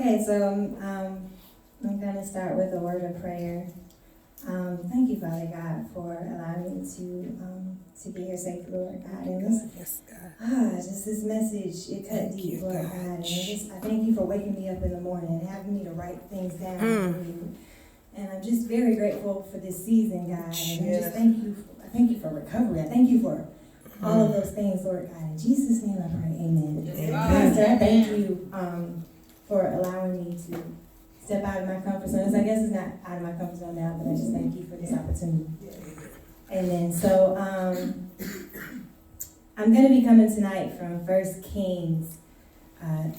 Okay, so I'm going to start with a word of prayer. Thank you, Father God, for allowing me to get here safely, Lord God. And this, just this message, it cut deep, Lord God. And I thank you for waking me up in the morning and having me to write things down for you. And I'm just very grateful for this season, God. And I just thank you for recovery. I thank you for all of those things, Lord God. In Jesus' name I pray, amen. Pastor, I thank you for allowing me to step out of my comfort zone. I guess it's not out of my comfort zone now, but I just thank you for this opportunity. Amen. So I'm going to be coming tonight from 1 Kings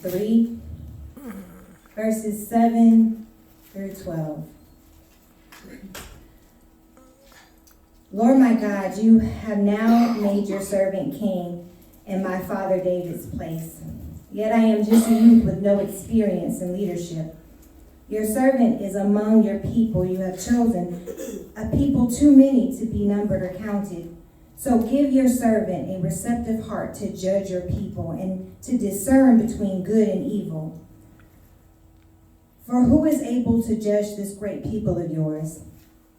3, verses 7 through 12. Lord my God, you have now made your servant king in my father David's place. Yet I am just a youth with no experience in leadership. Your servant is among your people you have chosen, a people too many to be numbered or counted. So give your servant a receptive heart to judge your people and to discern between good and evil. For who is able to judge this great people of yours?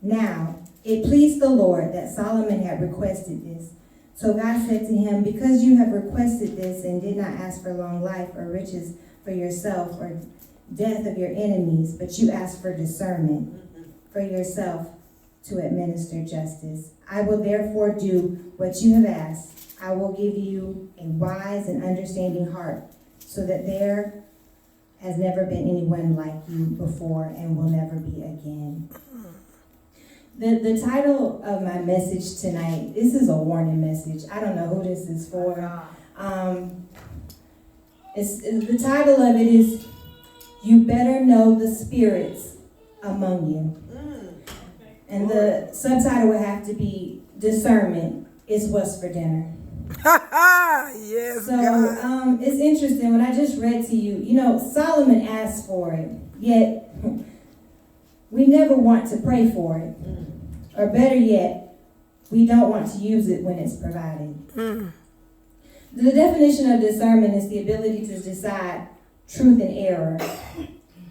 Now, it pleased the Lord that Solomon had requested this. So God said to him, because you have requested this and did not ask for long life or riches for yourself or death of your enemies, but you asked for discernment for yourself to administer justice, I will therefore do what you have asked. I will give you a wise and understanding heart, so that there has never been anyone like you before and will never be again. The title of my message tonight, this is a warning message. I don't know who this is for. The title of it is, You Better Know the Spirits Among You. And the subtitle would have to be, Discernment is What's for Dinner. Yes, so it's interesting. When I just read to you, Solomon asked for it, yet we never want to pray for it. Or better yet, we don't want to use it when it's provided. The definition of discernment is the ability to decide truth and error.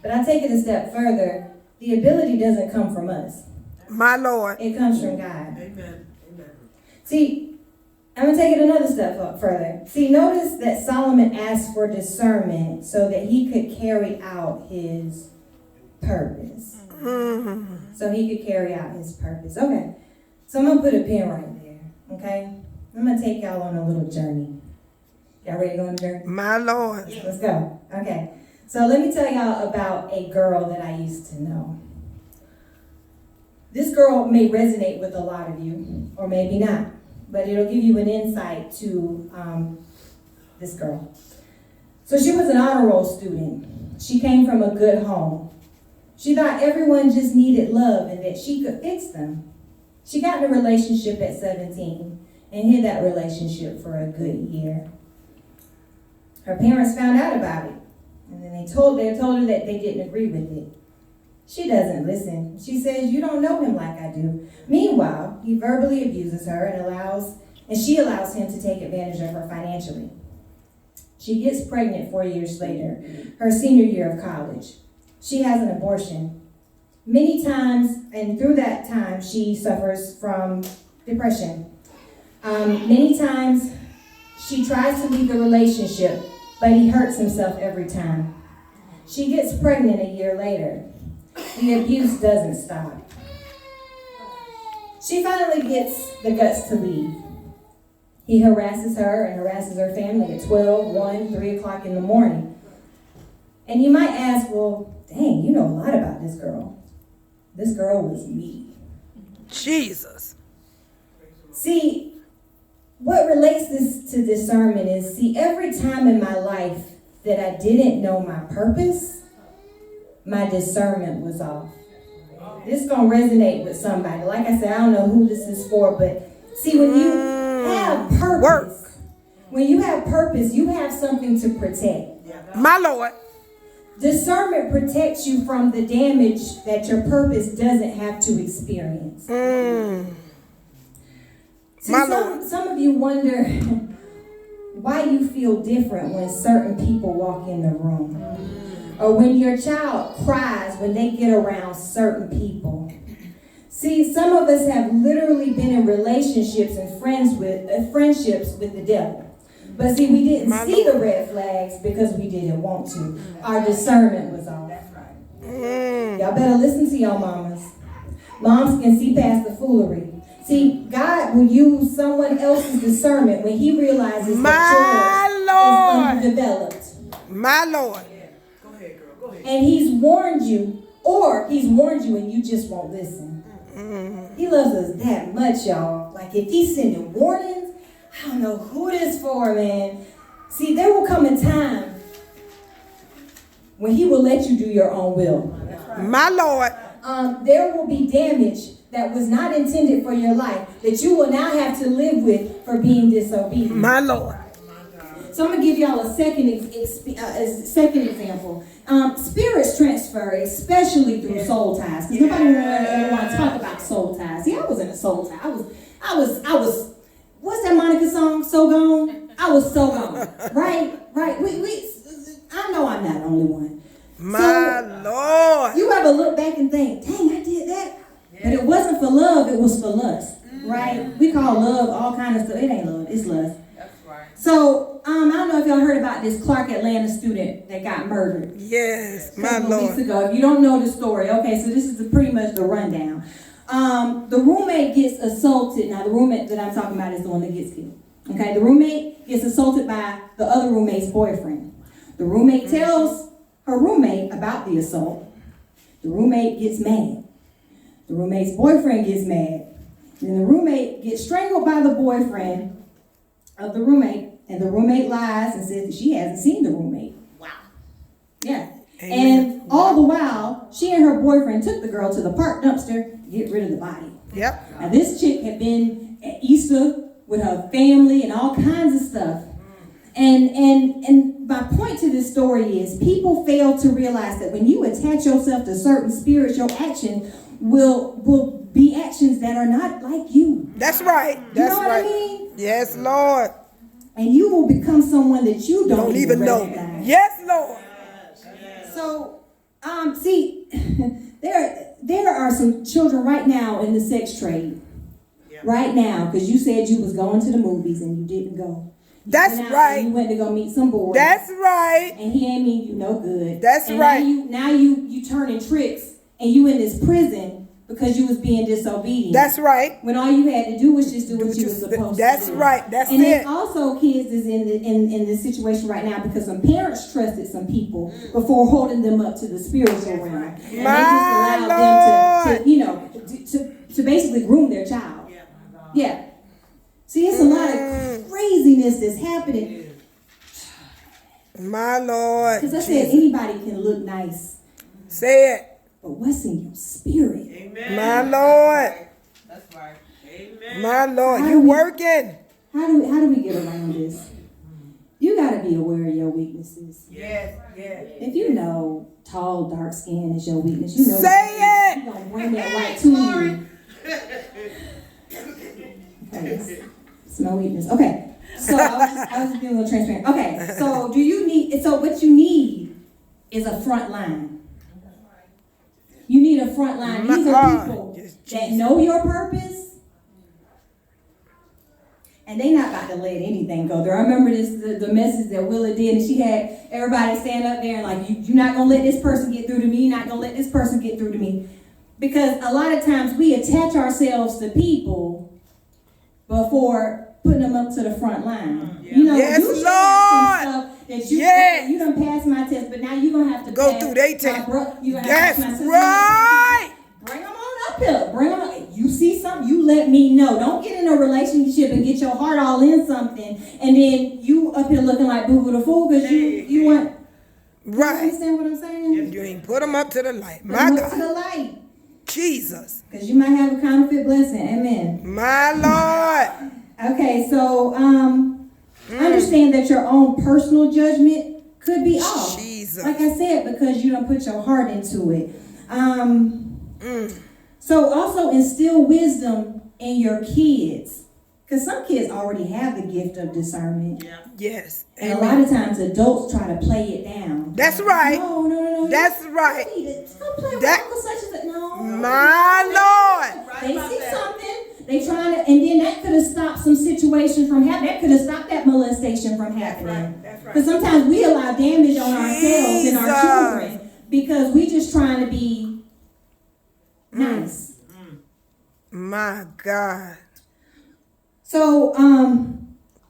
But I take it a step further. The ability doesn't come from us. My Lord. It comes from God. Amen. See, I'm going to take it another step up further. See, notice that Solomon asked for discernment so that he could carry out his purpose. So he could carry out his purpose. Okay, so I'm going to put a pin right there, okay? I'm going to take y'all on a little journey. Y'all ready to go on a journey? My Lord. Let's go. Okay, so let me tell y'all about a girl that I used to know. This girl may resonate with a lot of you, or maybe not, but it'll give you an insight to this girl. So she was an honor roll student. She came from a good home. She thought everyone just needed love and that she could fix them. She got in a relationship at 17 and hid that relationship for a good year. Her parents found out about it, and then they told her that they didn't agree with it. She doesn't listen. She says, you don't know him like I do. Meanwhile, he verbally abuses her and she allows him to take advantage of her financially. She gets pregnant 4 years later, her senior year of college. She has an abortion. Many times, and through that time, she suffers from depression. Many times, she tries to leave the relationship, but he hurts himself every time. She gets pregnant a year later. The abuse doesn't stop. She finally gets the guts to leave. He harasses her and harasses her family at 12, 1, 3 o'clock in the morning. And you might ask, well, dang, you know a lot about this girl. This girl was me. Jesus. See, what relates this to discernment is, every time in my life that I didn't know my purpose, my discernment was off. This is going to resonate with somebody. Like I said, I don't know who this is for, but see, when you have purpose, you have something to protect. My Lord. Discernment protects you from the damage that your purpose doesn't have to experience. See, some of you wonder why you feel different when certain people walk in the room. or when your child cries when they get around certain people. See, some of us have literally been in relationships and friendships with the devil. But see, we didn't see the red flags because we didn't want to. Our discernment was off. Y'all better listen to y'all mamas. Moms can see past the foolery. See, God will use someone else's discernment when he realizes that yours is undeveloped. My Lord. Go ahead, girl. Go ahead. And he's warned you, or he's warned you and you just won't listen. He loves us that much, y'all. Like if he's sending warnings, I don't know who this for, man. See, there will come a time when he will let you do your own will. My Lord. There will be damage that was not intended for your life that you will now have to live with for being disobedient. My Lord. So I'm going to give y'all a second example. Spirits transfer, especially through soul ties. Because nobody ever want to talk about soul ties. See, I was in a soul tie. I was. What's that Monica song? So gone. I was so gone. Right. I know I'm not the only one. My Lord. You ever look back and think, dang, I did that? But it wasn't for love, it was for lust. Right? We call love all kind of stuff. It ain't love, it's lust. That's right. So, I don't know if y'all heard about this Clark Atlanta student that got murdered. Yes, my Several weeks Lord. ago. If you don't know the story, okay, so this is pretty much the rundown. The roommate gets assaulted. Now, the roommate that I'm talking about is the one that gets killed. Okay, the roommate gets assaulted by the other roommate's boyfriend. The roommate tells her roommate about the assault. The roommate gets mad. The roommate's boyfriend gets mad. Then the roommate gets strangled by the boyfriend of the roommate, and the roommate lies and says that she hasn't seen the roommate. Wow. Yeah. Amen. And all the while, she and her boyfriend took the girl to the park dumpster to get rid of the body. Yep. Now this chick had been at Easter with her family and all kinds of stuff. And my point to this story is people fail to realize that when you attach yourself to certain spirits, your action will be actions that are not like you. That's right. That's you know right. what I mean? Yes, Lord. And you will become someone that you don't even know. recognize. Yes, Lord. So, see, there are some children right now in the sex trade. Yeah. Right now, because you said you was going to the movies and you didn't go. That's You right. went to go meet some boy. That's right. And he ain't mean you no good. That's and right. Now you turning tricks and you in this prison because you was being disobedient. That's right. When all you had to do was just do what you were supposed to do. That's right. That's And it. then also kids is in this situation right now because some parents trusted some people before holding them up to the spiritual realm. And they just allowed them to basically groom their child. Yeah. See, it's a lot of craziness that's happening. My Lord. Because I said anybody can look nice, Say it. but what's in your spirit? Amen. My Lord. That's right. Amen. My Lord. How You do we- working. How do we get around this? You got to be aware of your weaknesses. Yes. Yes. If you know tall, dark skin is your weakness, you know Say it. you're going to bring that right to you. Okay, it's no weakness. Okay, so I was just being a little transparent. Okay, so what you need is a front line. You need a front line. These are people that know your purpose, and they not about to let anything go there. I remember the message that Willa did, and she had everybody stand up there and like, you're not gonna let this person get through to me. You're not gonna let this person get through to me, because a lot of times we attach ourselves to people before putting them up to the front line. You know, Yes, you should have some Lord. stuff that you Yes. you done passed my test, but now you're gonna have to Go pass through they my test. you gonna have That's to pass my sister. right. Bring them on up here. Bring them on. You see something, you let me know. Don't get in a relationship and get your heart all in something, and then you up here looking like Boo Boo the Fool because you want. You Right. understand what I'm saying? You ain't put them up to the light. Put My 'em up to God. the light, Jesus. because you might have a counterfeit blessing. Amen. My Lord. Okay, so understand that your own personal judgment could be off. Jesus. Like I said, because you don't put your heart into it. So also instill wisdom in your kids, because some kids already have the gift of discernment. Yeah. Yes. And a lot of times adults try to play it down. them. That's right. No. That's right. Stop playing That- with Uncle such as that. No. My Lord. They see something. They trying to, and then that could have stopped some situation from happening. That could have stopped that molestation from happening. That's right. Because sometimes we allow damage on ourselves and our Jesus. children because we just trying to be nice. My God. So,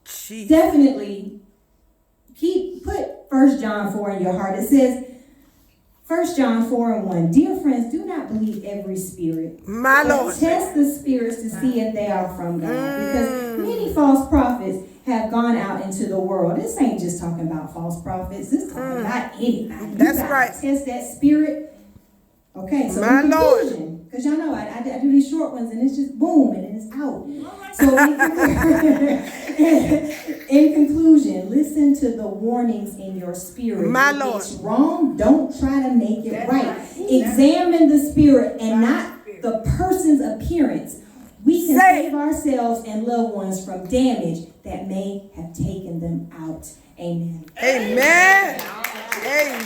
Jesus. definitely put 1 John 4 in your heart. It says, 1 John 4:1. Dear friends, do not believe every spirit. My But Lord. test the spirits to see if they are from God. Because many false prophets have gone out into the world. This ain't just talking about false prophets. This is talking about anybody. That's You gotta right. Test that spirit. Okay, so My in Lord. conclusion, because y'all know I do these short ones and it's just boom and then it's out. So in conclusion, listen to the warnings in your spirit. My If Lord. it's wrong, don't try to make it That's right. right. Examine the spirit and not the person's appearance. We can Say it. save ourselves and loved ones from damage that may have taken them out. Amen. Amen. Amen.